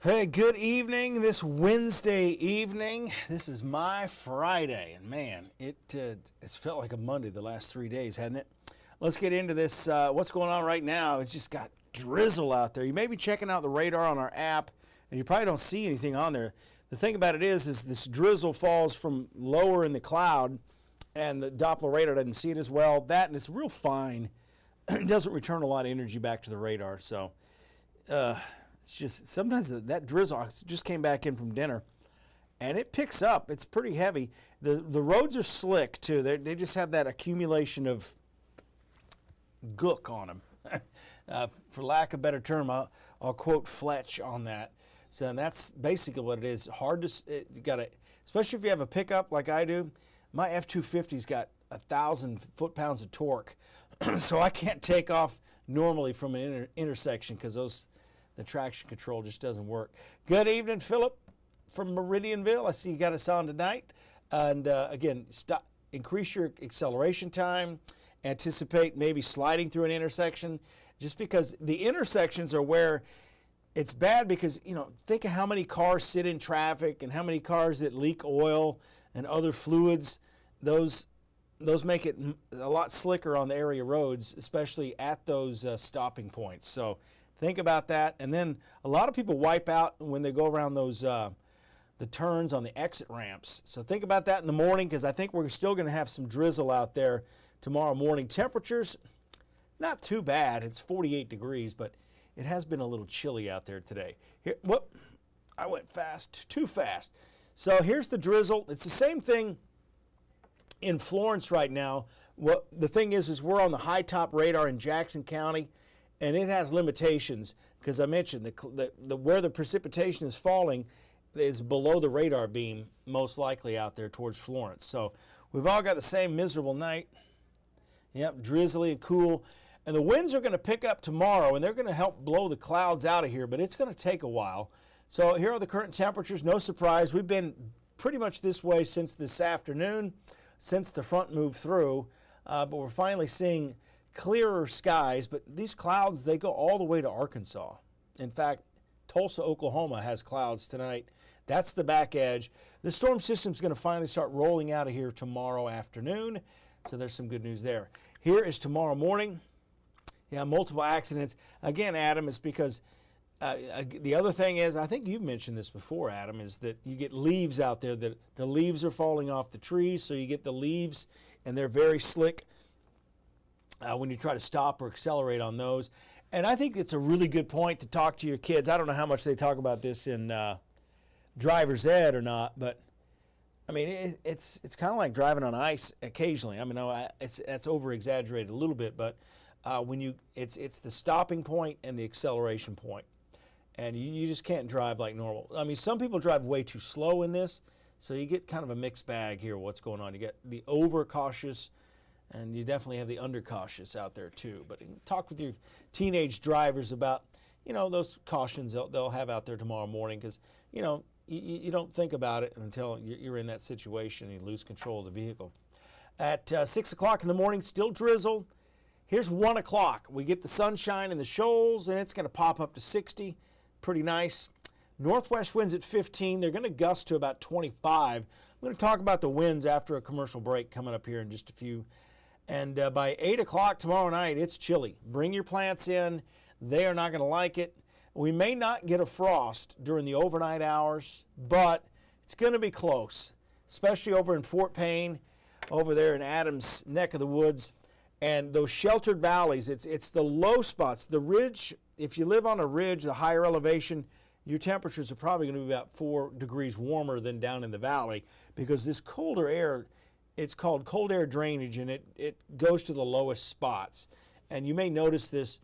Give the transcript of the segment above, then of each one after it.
Hey, good evening. This Wednesday evening. This is my Friday, and man, it's felt like a Monday the last 3 days, hasn't it? Let's get into this. What's going on right now? It's just got drizzle out there. You may be checking out the radar on our app, and you probably don't see anything on there. The thing about it is this drizzle falls from lower in the cloud, and the Doppler radar doesn't see it as well. That, and it's real fine. It doesn't return a lot of energy back to the radar, so it's just sometimes that drizzle. I just came back in from dinner, and it picks up. It's pretty heavy. The roads are slick too. They just have that accumulation of gook on them. For lack of a better term, I'll quote Fletch on that. So and that's basically what it is. Hard to you got to, especially if you have a pickup like I do. My F-250's got 1,000 foot-pounds of torque, so I can't take off normally from an intersection because the traction control just doesn't work. Good evening, Philip from Meridianville. I see you got us on tonight. And again, increase your acceleration time. Anticipate maybe sliding through an intersection, just because the intersections are where it's bad because, think of how many cars sit in traffic and how many cars that leak oil and other fluids. Those make it a lot slicker on the area roads, especially at those stopping points. So think about that. And then a lot of people wipe out when they go around those the turns on the exit ramps. So think about that in the morning, because I think we're still going to have some drizzle out there tomorrow morning. Temperatures, not too bad. It's 48 degrees, but it has been a little chilly out there today. Here, whoop, I went fast, too fast. So here's the drizzle. It's the same thing in Florence right now. What the thing is we're on the high top radar in Jackson County, and it has limitations because I mentioned where the precipitation is falling is below the radar beam, most likely out there towards Florence. So we've all got the same miserable night. Yep, drizzly and cool. And the winds are going to pick up tomorrow, and they're going to help blow the clouds out of here, but it's going to take a while. So here are the current temperatures. No surprise. We've been pretty much this way since this afternoon, since the front moved through, but we're finally seeing clearer skies. But these clouds, they go all the way to Arkansas. In fact, Tulsa, Oklahoma has clouds tonight. That's the back edge. The storm system's going to finally start rolling out of here tomorrow afternoon. So there's some good news there. Here is tomorrow morning. Yeah, multiple accidents. Again, Adam, it's because the other thing is, I think you've mentioned this before, Adam, is that you get leaves out there. That the leaves are falling off the trees, so you get the leaves, and they're very slick when you try to stop or accelerate on those. And I think it's a really good point to talk to your kids. I don't know how much they talk about this in driver's ed or not, but I mean, it's kind of like driving on ice occasionally. I mean, that's over-exaggerated a little bit, but it's the stopping point and the acceleration point, and you just can't drive like normal. I mean, some people drive way too slow in this, so you get kind of a mixed bag here. What's going on? You get the over-cautious, and you definitely have the under-cautious out there too. But talk with your teenage drivers about those cautions they'll have out there tomorrow morning, because you don't think about it until you're in that situation and you lose control of the vehicle. At 6 o'clock in the morning, still drizzle. Here's 1 o'clock. We get the sunshine and the shoals, and it's going to pop up to 60. Pretty nice. Northwest winds at 15. They're going to gust to about 25. I'm going to talk about the winds after a commercial break coming up here in just a few. And by 8 o'clock tomorrow night, it's chilly. Bring your plants in. They are not going to like it. We may not get a frost during the overnight hours, but it's going to be close, especially over in Fort Payne, over there in Adams' neck of the woods. And those sheltered valleys, it's the low spots. The ridge, if you live on a ridge, the higher elevation, your temperatures are probably going to be about 4 degrees warmer than down in the valley, because this colder air, it's called cold air drainage, and it goes to the lowest spots. And you may notice this.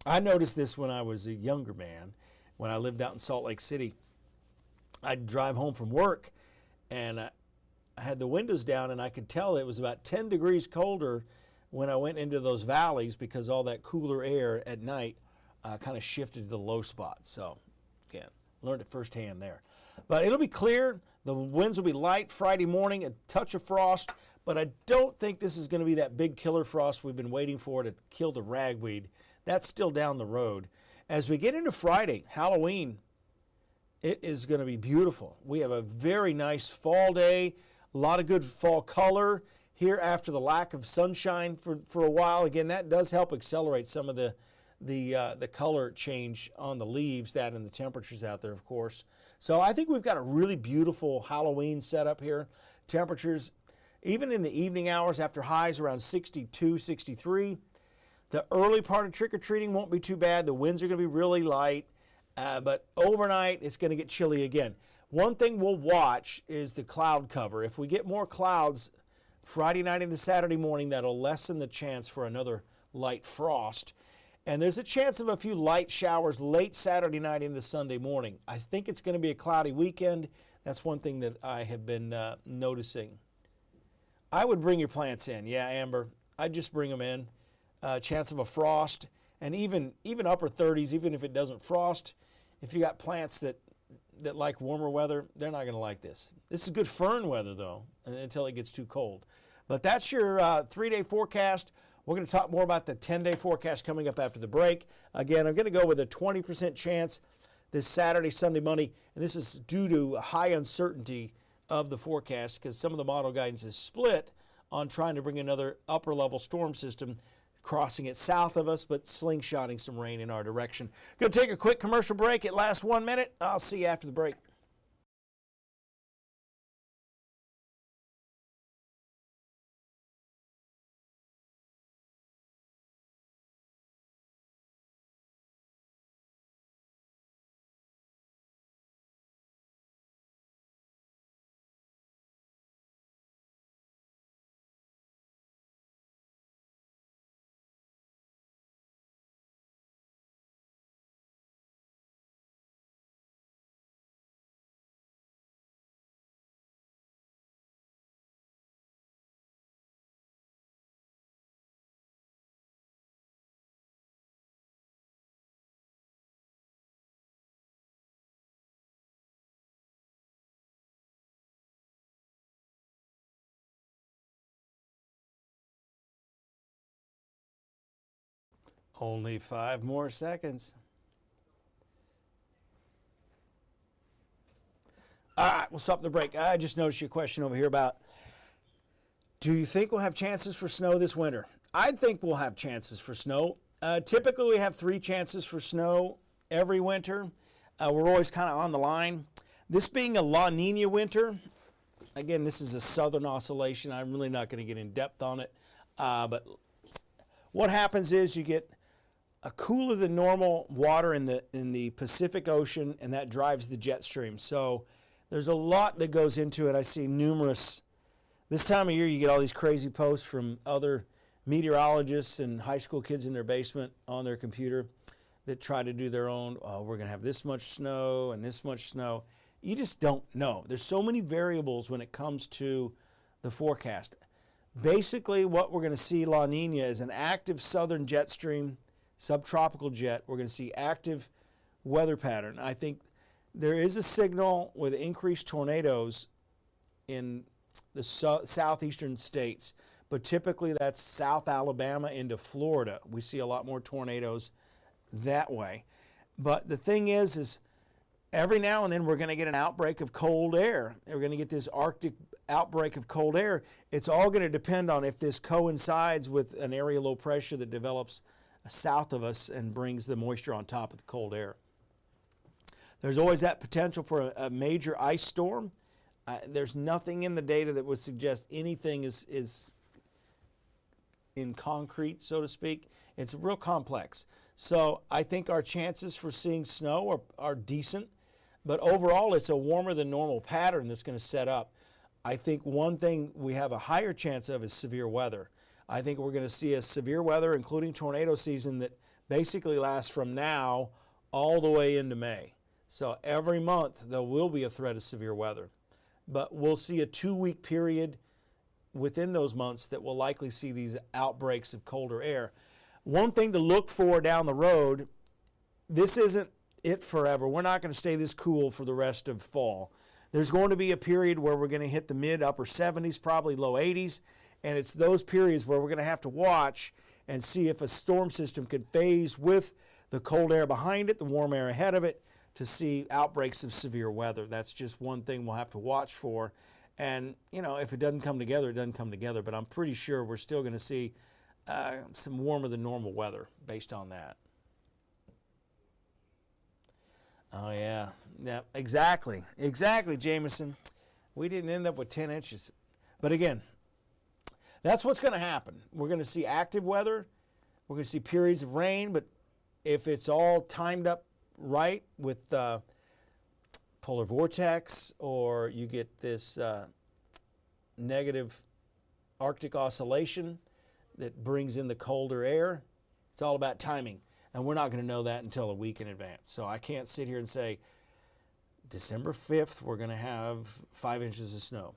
I noticed this when I was a younger man, when I lived out in Salt Lake City. I'd drive home from work, and I had the windows down, and I could tell it was about 10 degrees colder when I went into those valleys, because all that cooler air at night kind of shifted to the low spots. So, again, learned it firsthand there. But it'll be clear. The winds will be light Friday morning, a touch of frost, but I don't think this is going to be that big killer frost we've been waiting for to kill the ragweed. That's still down the road. As we get into Friday, Halloween, It is going to be beautiful. We have a very nice fall day, a lot of good fall color here after the lack of sunshine for a while. Again, that does help accelerate some of the color change on the leaves, that and the temperatures out there, of course. So I think we've got a really beautiful Halloween setup here. Temperatures, even in the evening hours after highs around 62, 63. The early part of trick-or-treating won't be too bad. The winds are going to be really light, but overnight it's going to get chilly again. One thing we'll watch is the cloud cover. If we get more clouds Friday night into Saturday morning, that'll lessen the chance for another light frost. And there's a chance of a few light showers late Saturday night into Sunday morning. I think it's going to be a cloudy weekend. That's one thing that I have been noticing. I would bring your plants in. Yeah, Amber, I'd just bring them in. Chance of a frost, and even upper 30s, even if it doesn't frost, if you got plants that like warmer weather, they're not going to like this. This is good fern weather, though, until it gets too cold. But that's your 3-day forecast. We're going to talk more about the 10-day forecast coming up after the break. Again, I'm going to go with a 20% chance this Saturday, Sunday, Monday, and this is due to high uncertainty of the forecast because some of the model guidance is split on trying to bring another upper-level storm system crossing it south of us, but slingshotting some rain in our direction. Going to take a quick commercial break. It lasts 1 minute. I'll see you after the break. Only 5 more seconds. All right, we'll stop the break. I just noticed your question over here about, do you think we'll have chances for snow this winter? I think we'll have chances for snow. Typically, we have 3 chances for snow every winter. We're always kind of on the line. This being a La Nina winter, again, this is a southern oscillation. I'm really not going to get in depth on it. But what happens is you get a cooler than normal water in the Pacific Ocean, and that drives the jet stream. So there's a lot that goes into it. I see numerous. This time of year, you get all these crazy posts from other meteorologists and high school kids in their basement on their computer that try to do their own, we're going to have this much snow and this much snow. You just don't know. There's so many variables when it comes to the forecast. Basically, what we're going to see La Nina is an active southern jet stream, subtropical jet. We're going to see active weather pattern. I think there is a signal with increased tornadoes in the southeastern states, but typically that's South Alabama into Florida. We see a lot more tornadoes that way. But the thing is every now and then we're going to get an outbreak of cold air. We're going to get this Arctic outbreak of cold air. It's all going to depend on if this coincides with an area low pressure that develops south of us and brings the moisture on top of the cold air. There's always that potential for a major ice storm. There's nothing in the data that would suggest anything is in concrete, so to speak. It's real complex. So I think our chances for seeing snow are decent, but overall it's a warmer than normal pattern that's going to set up. I think one thing we have a higher chance of is severe weather. I think we're going to see a severe weather, including tornado season, that basically lasts from now all the way into May. So every month there will be a threat of severe weather. But we'll see a 2-week period within those months that will likely see these outbreaks of colder air. One thing to look for down the road, this isn't it forever. We're not going to stay this cool for the rest of fall. There's going to be a period where we're going to hit the mid-upper 70s, probably low 80s, and it's those periods where we're going to have to watch and see if a storm system could phase with the cold air behind it, the warm air ahead of it, to see outbreaks of severe weather. That's just one thing we'll have to watch for. And, you know, if it doesn't come together, it doesn't come together. But I'm pretty sure we're still going to see some warmer than normal weather based on that. Oh, yeah. Yeah, exactly. Exactly, Jameson. We didn't end up with 10 inches. But again, that's what's going to happen. We're going to see active weather. We're going to see periods of rain. But if it's all timed up right with polar vortex, or you get this negative Arctic oscillation that brings in the colder air, it's all about timing. And we're not going to know that until a week in advance. So I can't sit here and say, December 5th, we're going to have 5 inches of snow.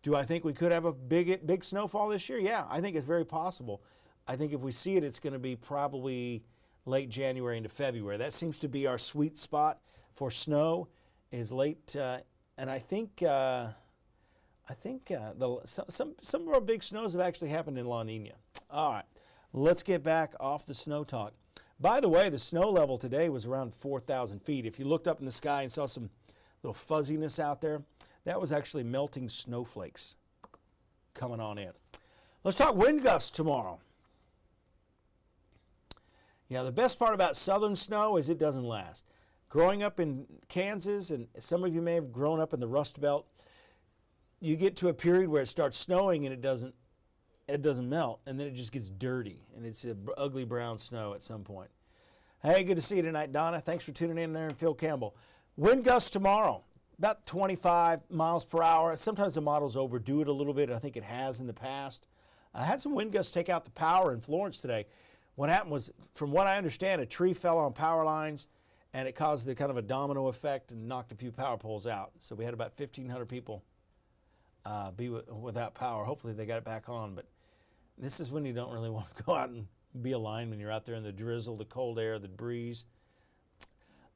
Do I think we could have a big snowfall this year? Yeah, I think it's very possible. I think if we see it, it's going to be probably late January into February. That seems to be our sweet spot for snow, is late. And I think some of our big snows have actually happened in La Nina. All right, let's get back off the snow talk. By the way, the snow level today was around 4,000 feet. If you looked up in the sky and saw some little fuzziness out there, that was actually melting snowflakes coming on in. Let's talk wind gusts tomorrow. Yeah, the best part about southern snow is it doesn't last. Growing up in Kansas, and some of you may have grown up in the Rust Belt, you get to a period where it starts snowing and it doesn't melt, and then it just gets dirty, and it's an ugly brown snow at some point. Hey, good to see you tonight, Donna. Thanks for tuning in there, and Phil Campbell. Wind gusts tomorrow, about 25 miles per hour. Sometimes the models overdo it a little bit. I think it has in the past. I had some wind gusts take out the power in Florence today. What happened was, from what I understand, a tree fell on power lines, and it caused the kind of a domino effect and knocked a few power poles out. So we had about 1,500 people be without power. Hopefully they got it back on, but this is when you don't really want to go out and be a lineman. You're out there in the drizzle, the cold air, the breeze.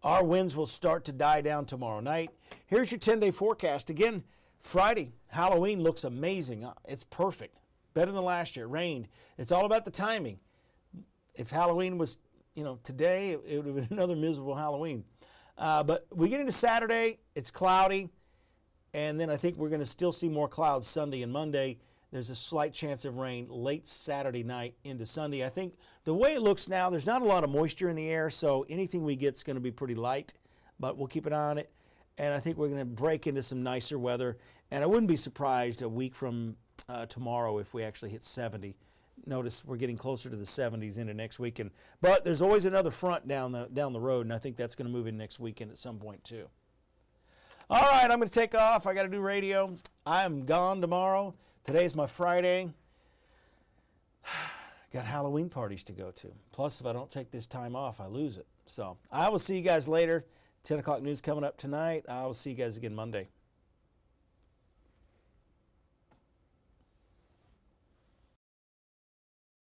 Our winds will start to die down tomorrow night. Here's your 10-day forecast. Again, Friday, Halloween looks amazing. It's perfect. Better than last year. It rained. It's all about the timing. If Halloween was, today, it would have been another miserable Halloween. But we get into Saturday, it's cloudy, and then I think we're going to still see more clouds Sunday and Monday. There's a slight chance of rain late Saturday night into Sunday. I think the way it looks now, there's not a lot of moisture in the air, so anything we get is going to be pretty light, but we'll keep an eye on it. And I think we're going to break into some nicer weather. And I wouldn't be surprised a week from tomorrow if we actually hit 70. Notice we're getting closer to the 70s into next weekend. But there's always another front down the road, and I think that's going to move in next weekend at some point too. All right, I'm going to take off. I got to do radio. I am gone tomorrow. Today's my Friday. Got Halloween parties to go to. Plus, if I don't take this time off, I lose it. So I will see you guys later. 10 o'clock news coming up tonight. I will see you guys again Monday.